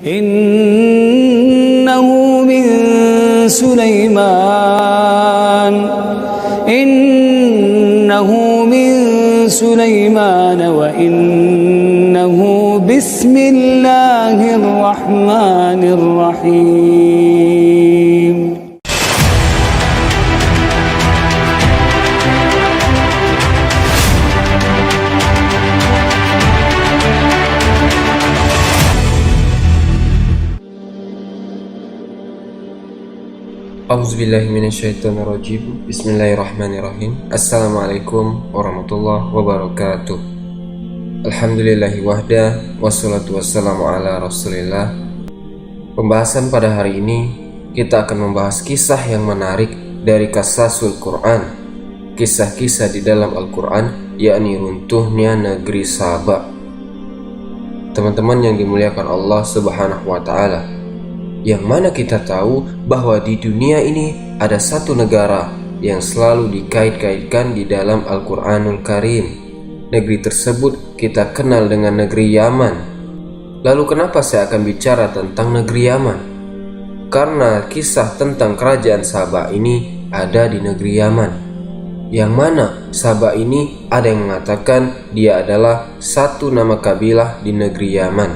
إنه من سليمان وإنه بسم الله الرحمن الرحيم. Auzubillahiminasyaitonirrajim. Bismillahirrahmanirrahim. Assalamualaikum warahmatullahi wabarakatuh. Alhamdulillahi wahda, wassalatu wassalamu ala rasulillah. Pembahasan pada hari ini kita akan membahas kisah yang menarik dari Qasasul Quran, kisah-kisah di dalam Al-Quran, yakni runtuhnya negeri Saba. Teman-teman yang dimuliakan Allah subhanahu wa ta'ala, yang mana kita tahu bahwa di dunia ini ada satu negara yang selalu dikait-kaitkan di dalam Al-Quranul Karim. Negeri tersebut kita kenal dengan negeri Yaman. Lalu kenapa saya akan bicara tentang negeri Yaman? Karena kisah tentang kerajaan Saba ini ada di negeri Yaman, yang mana Saba ini ada yang mengatakan dia adalah satu nama kabilah di negeri Yaman,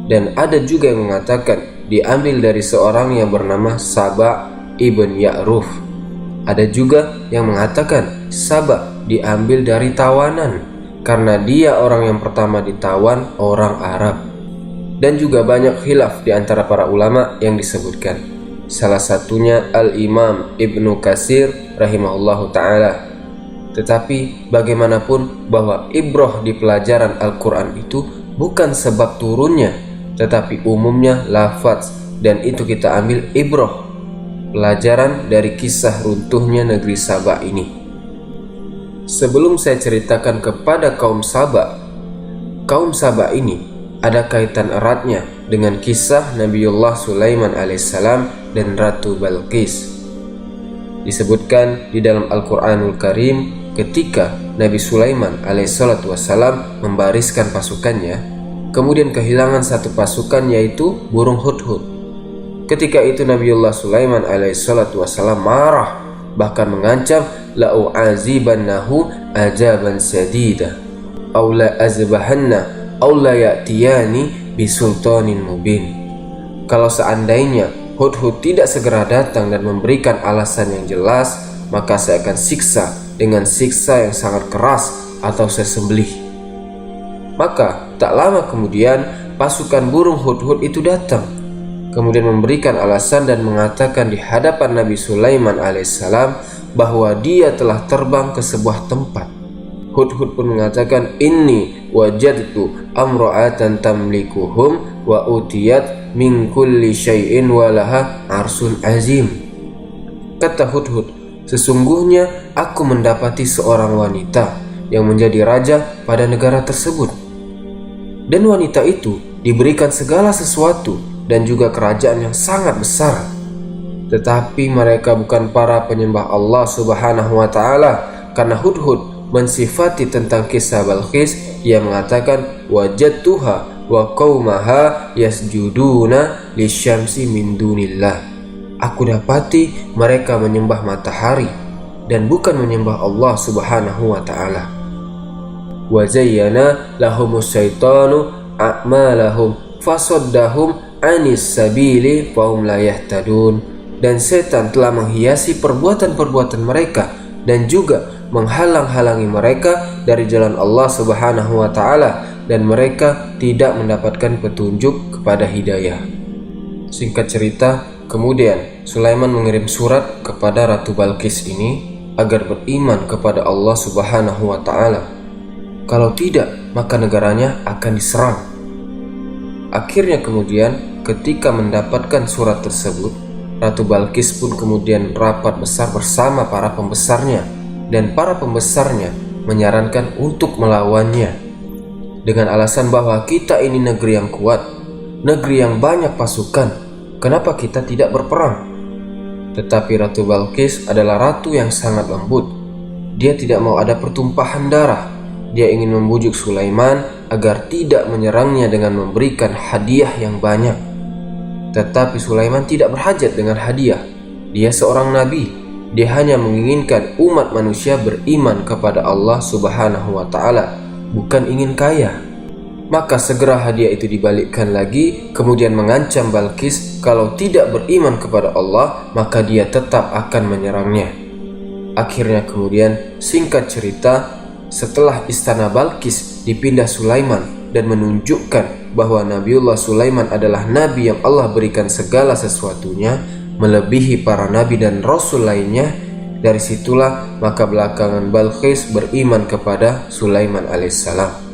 dan ada juga yang mengatakan diambil dari seorang yang bernama Saba ibn Ya'ruf. Ada juga yang mengatakan Saba diambil dari tawanan, karena dia orang yang pertama ditawan orang Arab. Dan juga banyak khilaf di antara para ulama yang disebutkan. Salah satunya Al-Imam Ibnu Katsir rahimahullahu ta'ala. Tetapi bagaimanapun bahwa ibrah di pelajaran Al-Quran itu bukan sebab turunnya, tetapi umumnya lafaz, dan itu kita ambil ibrah, pelajaran dari kisah runtuhnya negeri Saba ini. Sebelum saya ceritakan kepada kaum Saba ini ada kaitan eratnya dengan kisah Nabiullah Sulaiman alaihissalam dan Ratu Balqis. Disebutkan di dalam Al-Quranul Karim ketika Nabi Sulaiman alaihissalam membariskan pasukannya, kemudian kehilangan satu pasukan, yaitu burung hudhud. Ketika itu Nabiullah Sulaiman alaihissalam marah, bahkan mengancam, la'u'azibannahu azaban sadida aw la'azbahanna aw la'yatiyani bisultanin mubin. Kalau seandainya hudhud tidak segera datang dan memberikan alasan yang jelas, maka saya akan siksa dengan siksa yang sangat keras atau saya sembelih. Maka tak lama kemudian pasukan burung hudhud itu datang, kemudian memberikan alasan dan mengatakan di hadapan Nabi Sulaiman alaihissalam bahwa dia telah terbang ke sebuah tempat. Hudhud pun mengatakan, inni wajadtu amra'atan tamlikuhum wa utiyat min kulli syai'in walaha arsun azim. Kata Hudhud, sesungguhnya aku mendapati seorang wanita yang menjadi raja pada negara tersebut. Dan wanita itu diberikan segala sesuatu dan juga kerajaan yang sangat besar. Tetapi mereka bukan para penyembah Allah subhanahu wa ta'ala, karena Hudhud mensifati tentang kisah Balqis. Ia mengatakan, wajadtuha wa qaumaha yasjuduna lisyamsi min dunillah. Aku dapati mereka menyembah matahari dan bukan menyembah Allah subhanahu wa ta'ala. Wa zayyana lahumus syaitanu a'malahum fasaddahum anis sabili fahum la yahtadun. Dan setan telah menghiasi perbuatan-perbuatan mereka dan juga menghalang-halangi mereka dari jalan Allah subhanahu wa ta'ala, dan mereka tidak mendapatkan petunjuk kepada hidayah. Singkat cerita, kemudian Sulaiman mengirim surat kepada Ratu Balqis ini agar beriman kepada Allah subhanahu wa ta'ala. Kalau tidak, maka negaranya akan diserang. Akhirnya kemudian ketika mendapatkan surat tersebut, Ratu Balqis pun kemudian rapat besar bersama para pembesarnya, dan para pembesarnya menyarankan untuk melawannya dengan alasan bahwa kita ini negeri yang kuat, negeri yang banyak pasukan, kenapa kita tidak berperang? Tetapi Ratu Balqis adalah ratu yang sangat lembut. Dia tidak mau ada pertumpahan darah. Dia ingin membujuk Sulaiman agar tidak menyerangnya dengan memberikan hadiah yang banyak. Tetapi Sulaiman tidak berhajat dengan hadiah. Dia seorang nabi. Dia hanya menginginkan umat manusia beriman kepada Allah Subhanahu wa Ta'ala, bukan ingin kaya. Maka segera hadiah itu dibalikkan lagi, kemudian mengancam Balqis kalau tidak beriman kepada Allah, maka dia tetap akan menyerangnya. Akhirnya kemudian, singkat cerita, setelah istana Balqis dipindah Sulaiman dan menunjukkan bahwa Nabiullah Sulaiman adalah nabi yang Allah berikan segala sesuatunya, melebihi para nabi dan rasul lainnya. Dari situlah maka belakangan Balqis beriman kepada Sulaiman alaihissalam.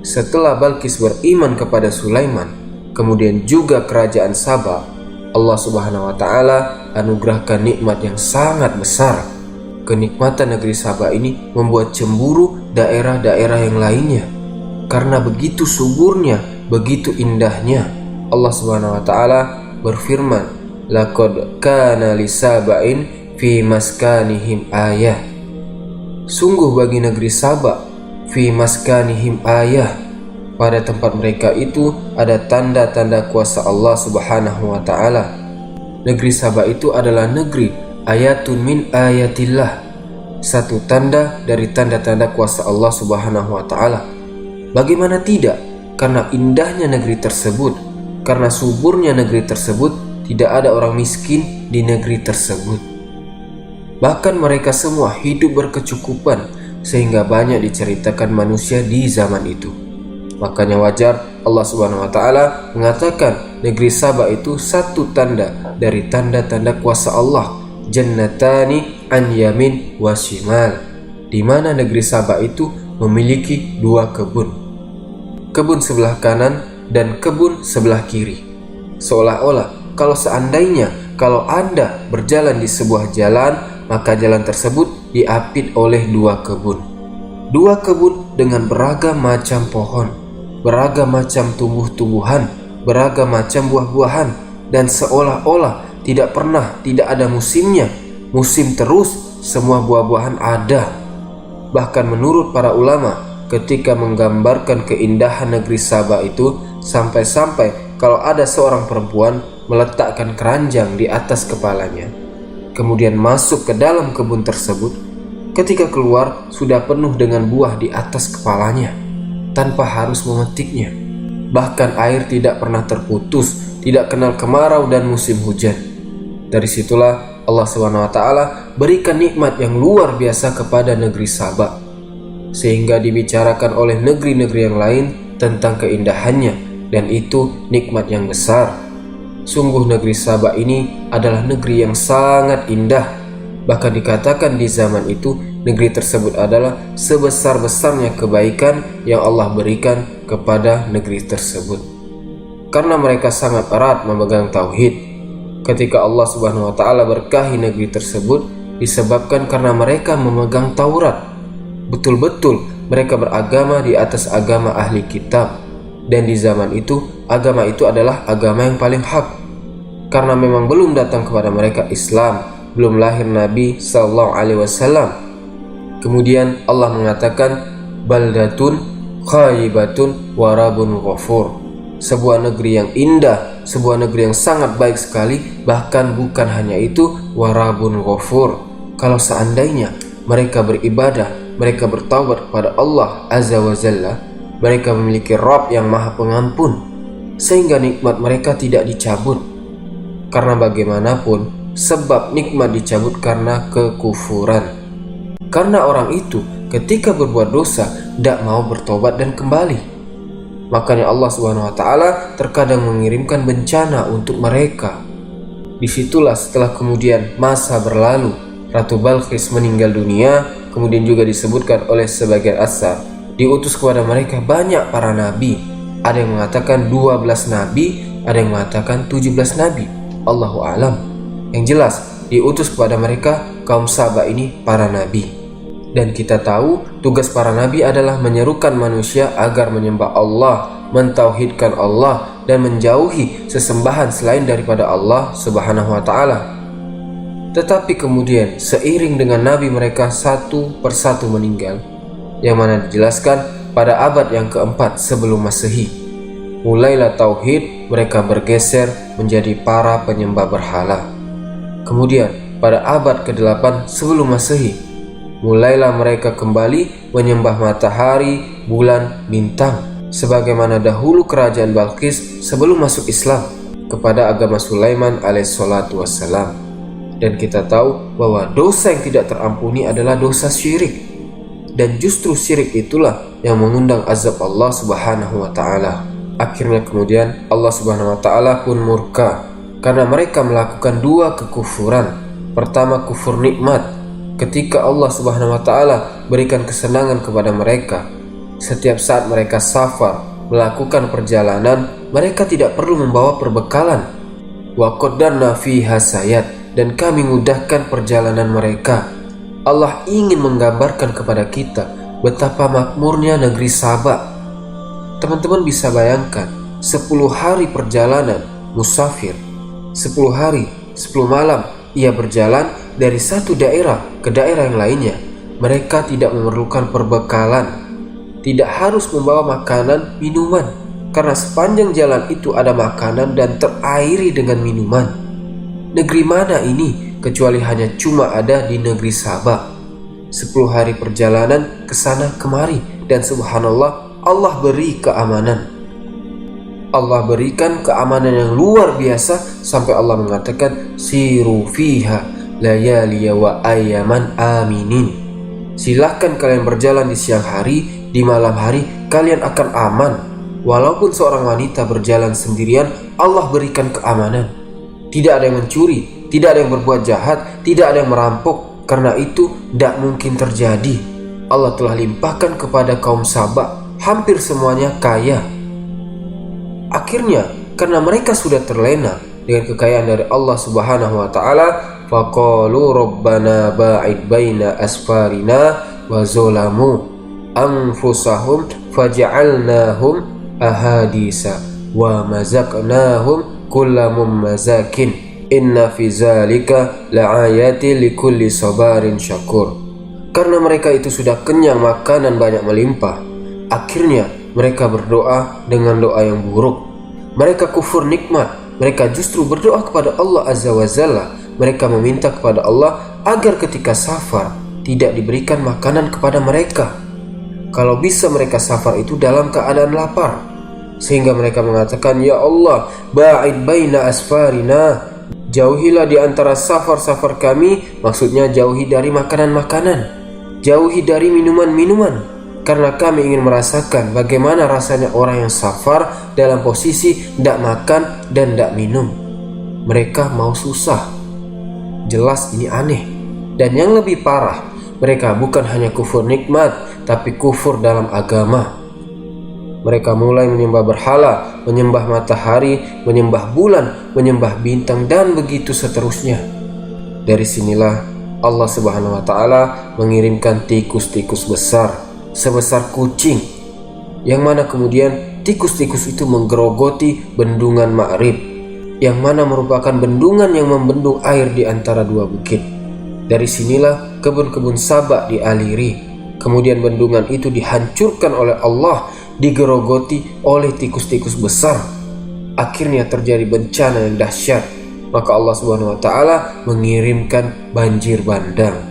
Setelah Balqis beriman kepada Sulaiman, kemudian juga kerajaan Saba, Allah Subhanahu wa Ta'ala anugerahkan nikmat yang sangat besar. Kenikmatan negeri Saba ini membuat cemburu daerah-daerah yang lainnya. Karena begitu suburnya, begitu indahnya, Allah Subhanahu wa Ta'ala berfirman, "Laqad kana li Saba'in fi maskanihim ayah." Sungguh bagi negeri Saba, fi maskanihim ayah, pada tempat mereka itu ada tanda-tanda kuasa Allah Subhanahu wa Ta'ala. Negeri Saba itu adalah negeri ayatun min ayatillah, satu tanda dari tanda-tanda kuasa Allah Subhanahu wa Ta'ala. Bagaimana tidak? Karena indahnya negeri tersebut, karena suburnya negeri tersebut, tidak ada orang miskin di negeri tersebut. Bahkan mereka semua hidup berkecukupan, sehingga banyak diceritakan manusia di zaman itu. Makanya wajar Allah Subhanahu wa Ta'ala mengatakan negeri Saba itu satu tanda dari tanda-tanda kuasa Allah. Jannatani an yamin wa shimal, di mana negeri Saba itu memiliki dua kebun. Kebun sebelah kanan dan kebun sebelah kiri. Seolah-olah kalau Anda berjalan di sebuah jalan, maka jalan tersebut diapit oleh dua kebun. Dua kebun dengan beragam macam pohon, beragam macam tumbuh-tumbuhan, beragam macam buah-buahan, dan seolah-olah tidak ada musimnya. Musim terus, semua buah-buahan ada. Bahkan menurut para ulama, ketika menggambarkan keindahan negeri Saba itu, sampai-sampai kalau ada seorang perempuan meletakkan keranjang di atas kepalanya, kemudian masuk ke dalam kebun tersebut, ketika keluar sudah penuh dengan buah di atas kepalanya, tanpa harus memetiknya. Bahkan air tidak pernah terputus, tidak kenal kemarau dan musim hujan. Dari situlah Allah SWT berikan nikmat yang luar biasa kepada negeri Saba, sehingga dibicarakan oleh negeri-negeri yang lain tentang keindahannya, dan itu nikmat yang besar. Sungguh negeri Saba ini adalah negeri yang sangat indah. Bahkan dikatakan di zaman itu, negeri tersebut adalah sebesar-besarnya kebaikan yang Allah berikan kepada negeri tersebut. Karena mereka sangat erat memegang tauhid. Ketika Allah Subhanahu wa Ta'ala berkahi negeri tersebut, disebabkan karena mereka memegang Taurat. Betul-betul mereka beragama di atas agama ahli kitab. Dan di zaman itu, agama itu adalah agama yang paling hak. Karena memang belum datang kepada mereka Islam, belum lahir Nabi SAW. Kemudian Allah mengatakan, baldatun khaybatun warabun ghafur, sebuah negeri yang indah, sebuah negeri yang sangat baik sekali. Bahkan bukan hanya itu, warabun ghafur, kalau seandainya mereka beribadah, mereka bertaubat kepada Allah Azza wa Jalla, mereka memiliki Rabb yang maha pengampun, sehingga nikmat mereka tidak dicabut. Karena bagaimanapun, sebab nikmat dicabut karena kekufuran. Karena orang itu ketika berbuat dosa tidak mau bertobat dan kembali. Makanya Allah SWT terkadang mengirimkan bencana untuk mereka. Disitulah setelah kemudian masa berlalu, Ratu Balqis meninggal dunia, kemudian juga disebutkan oleh sebagian asar, diutus kepada mereka banyak para nabi. Ada yang mengatakan 12 nabi, ada yang mengatakan 17 nabi, Allahu a'lam. Yang jelas diutus kepada mereka kaum Saba ini para nabi. Dan kita tahu tugas para nabi adalah menyerukan manusia agar menyembah Allah, mentauhidkan Allah, dan menjauhi sesembahan selain daripada Allah Subhanahu wa Ta'ala. Tetapi kemudian seiring dengan nabi mereka satu persatu meninggal, yang mana dijelaskan pada abad yang keempat sebelum Masehi. Mulailah tauhid, mereka bergeser menjadi para penyembah berhala. Kemudian pada abad ke-8 sebelum Masehi, mulailah mereka kembali menyembah matahari, bulan, bintang, sebagaimana dahulu kerajaan Balqis sebelum masuk Islam kepada agama Sulaiman alaihissalatu wassalam. Dan kita tahu bahwa dosa yang tidak terampuni adalah dosa syirik. Dan justru syirik itulah yang mengundang azab Allah subhanahu wa ta'ala. Akhirnya kemudian Allah subhanahu wa ta'ala pun murka karena mereka melakukan dua kekufuran. Pertama, kufur nikmat, ketika Allah subhanahu wa ta'ala berikan kesenangan kepada mereka. Setiap saat mereka safar, melakukan perjalanan, mereka tidak perlu membawa perbekalan. Wa qaddarna fiha sayat, dan kami mudahkan perjalanan mereka. Allah ingin menggambarkan kepada kita betapa makmurnya negeri Saba. Teman-teman bisa bayangkan 10 hari perjalanan musafir, 10 hari 10 malam ia berjalan dari satu daerah ke daerah yang lainnya. Mereka tidak memerlukan perbekalan, tidak harus membawa makanan, minuman, karena sepanjang jalan itu ada makanan dan terairi dengan minuman. Negeri mana ini kecuali hanya cuma ada di negeri Saba. 10 hari perjalanan ke sana kemari, dan subhanallah, Allah beri keamanan. Allah berikan keamanan yang luar biasa sampai Allah mengatakan siru fiha layaliya wa ayyaman aminin. Silahkan kalian berjalan di siang hari, di malam hari kalian akan aman. Walaupun seorang wanita berjalan sendirian, Allah berikan keamanan. Tidak ada yang mencuri, tidak ada yang berbuat jahat, tidak ada yang merampok, karena itu tidak mungkin terjadi. Allah telah limpahkan kepada kaum Saba, hampir semuanya kaya. Akhirnya, karena mereka sudah terlena dengan kekayaan dari Allah subhanahu wa ta'ala, faqalu rabbana ba'id baina asfarina wa zolamu anfusahum faja'alnahum ahadisa wa mazaqnahum kulla mummazakin inna fi zalika la'ayati likulli sabarin syakur. Karena mereka itu sudah kenyang makanan banyak melimpah, akhirnya mereka berdoa dengan doa yang buruk. Mereka kufur nikmat, mereka justru berdoa kepada Allah azza wa jalla. Mereka meminta kepada Allah agar ketika safar tidak diberikan makanan kepada mereka. Kalau bisa mereka safar itu dalam keadaan lapar, sehingga mereka mengatakan, ya Allah, ba'id baina asfarina, jauhilah di antara safar-safar kami, maksudnya jauhi dari makanan-makanan, jauhi dari minuman-minuman, karena kami ingin merasakan bagaimana rasanya orang yang safar dalam posisi tidak makan dan tidak minum. Mereka mau susah. Jelas ini aneh. Dan yang lebih parah, mereka bukan hanya kufur nikmat, tapi kufur dalam agama. Mereka mulai menyembah berhala, menyembah matahari, menyembah bulan, menyembah bintang, dan begitu seterusnya. Dari sinilah Allah subhanahu wa ta'ala mengirimkan tikus-tikus besar sebesar kucing, yang mana kemudian tikus-tikus itu menggerogoti bendungan Ma'rib, yang mana merupakan bendungan yang membendung air di antara dua bukit. Dari sinilah kebun-kebun Saba dialiri. Kemudian bendungan itu dihancurkan oleh Allah, digerogoti oleh tikus-tikus besar. Akhirnya terjadi bencana yang dahsyat. Maka Allah subhanahu wa ta'ala mengirimkan banjir bandang.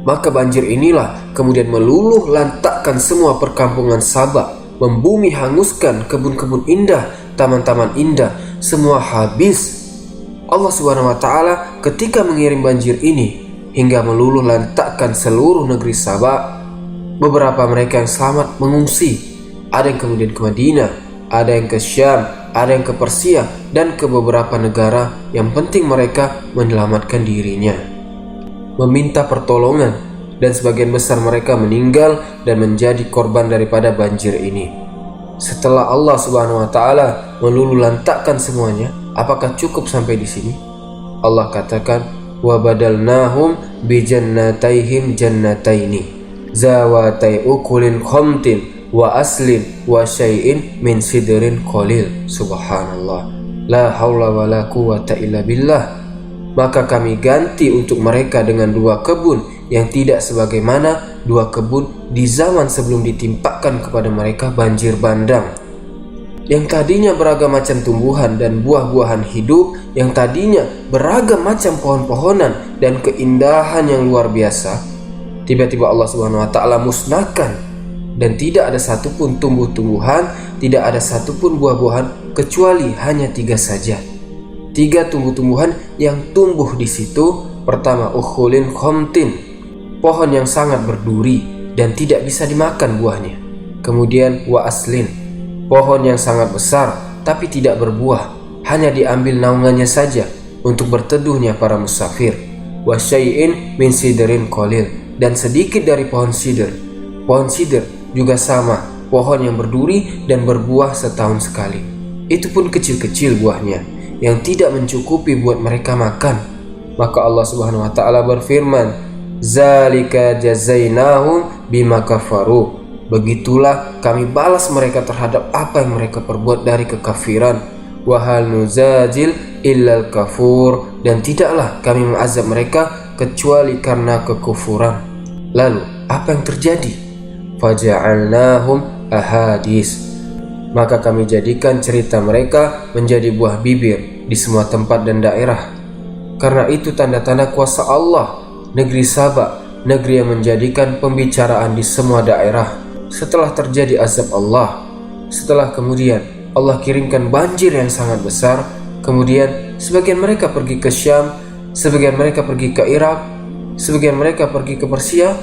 Maka banjir inilah kemudian meluluh lantakkan semua perkampungan Saba, membumi hanguskan kebun-kebun indah, taman-taman indah, semua habis. Allah subhanahu wa ta'ala ketika mengirim banjir ini hingga meluluh lantakkan seluruh negeri Saba, beberapa mereka yang selamat mengungsi. Ada yang kemudian ke Madinah, ada yang ke Syam, ada yang ke Persia, dan ke beberapa negara yang penting mereka menyelamatkan dirinya, meminta pertolongan, dan sebagian besar mereka meninggal dan menjadi korban daripada banjir ini. Setelah Allah subhanahu wa ta'ala meluluh lantakkan semuanya, apakah cukup sampai di sini? Allah katakan, wa badalnahum bi jannataihim jannataini zawatai ukulin khamtin wa aslin wa syai'in min sidrin qalil. Subhanallah, la haula wa la quwata illa billah. Maka kami ganti untuk mereka dengan dua kebun yang tidak sebagaimana dua kebun di zaman sebelum ditimpakan kepada mereka banjir bandang. yang tadinya beragam macam tumbuhan dan buah-buahan hidup, yang tadinya beragam macam pohon-pohonan dan keindahan yang luar biasa, tiba-tiba Allah Subhanahu wa taala musnahkan, dan tidak ada satupun tumbuh-tumbuhan, tidak ada satupun buah-buahan, kecuali hanya 3 saja. 3 tumbuh-tumbuhan yang tumbuh di situ. Pertama, ukhulin khomtin, pohon yang sangat berduri dan tidak bisa dimakan buahnya. Kemudian wa aslin, pohon yang sangat besar tapi tidak berbuah, hanya diambil naungannya saja untuk berteduhnya para musafir. Wa syai'in min sidrin qalil, dan sedikit dari pohon sidr. Pohon sidr juga sama, pohon yang berduri dan berbuah setahun sekali. Itu pun kecil-kecil buahnya yang tidak mencukupi buat mereka makan. Maka Allah Subhanahu wa taala berfirman, "Zalika jazainahum bima kafaru." Begitulah kami balas mereka terhadap apa yang mereka perbuat dari kekafiran. Wa hal nuzajil illal kafur, dan tidaklah kami mengazab mereka kecuali karena kekufuran. Lalu apa yang terjadi? Faja'alnahum ahadis, maka kami jadikan cerita mereka menjadi buah bibir di semua tempat dan daerah. Karena itu tanda-tanda kuasa Allah, negeri Saba, negeri yang menjadikan pembicaraan di semua daerah. Setelah terjadi azab Allah, setelah kemudian Allah kirimkan banjir yang sangat besar, kemudian sebagian mereka pergi ke Syam, sebagian mereka pergi ke Irak, sebagian mereka pergi ke Persia,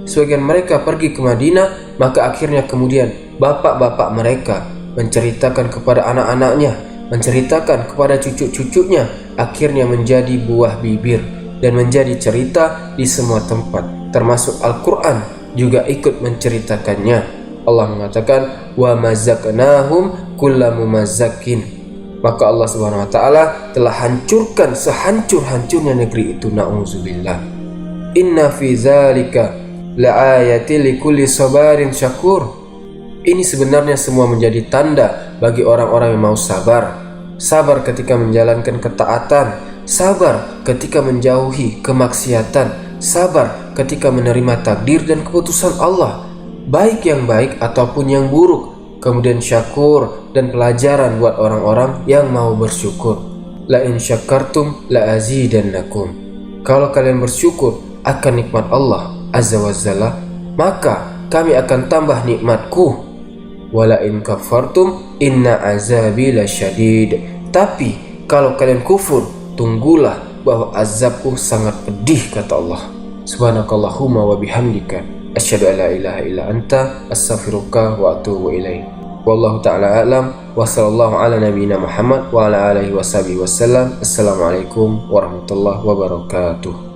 sebagian mereka pergi ke Madinah. Maka akhirnya kemudian bapak-bapak mereka menceritakan kepada anak-anaknya, menceritakan kepada cucu-cucunya, akhirnya menjadi buah bibir dan menjadi cerita di semua tempat, termasuk Al-Quran juga ikut menceritakannya. Allah mengatakan, wa mazaknahum kulla mumazzakin, maka Allah Subhanahu wa taala telah hancurkan sehancur-hancurnya negeri itu. Na'udzubillah. Inna fi zalika la'ayati likulli sabarin syakur. Ini sebenarnya semua menjadi tanda bagi orang-orang yang mau sabar. Sabar ketika menjalankan ketaatan, sabar ketika menjauhi kemaksiatan, sabar ketika menerima takdir dan keputusan Allah, baik yang baik ataupun yang buruk. Kemudian syakur dan pelajaran buat orang-orang yang mau bersyukur. La in syakartum la azidannakum. Kalau kalian bersyukur akan nikmat Allah Azza wa Jalla, maka kami akan tambah nikmatku. Wala in kafartum inna azabi lasyadid. Tapi kalau kalian kufur, tunggulah bahwa azabku sangat pedih, kata Allah. Subhanakallahumma wa bihamdika asyhadu an la ilaha illa anta astaghfiruka wa atubu ilaik. Wallahu ta'ala a'lam wa sallallahu ala nabiyyina Muhammad wa ala alihi washabihi wasallam. Assalamualaikum warahmatullahi wabarakatuh.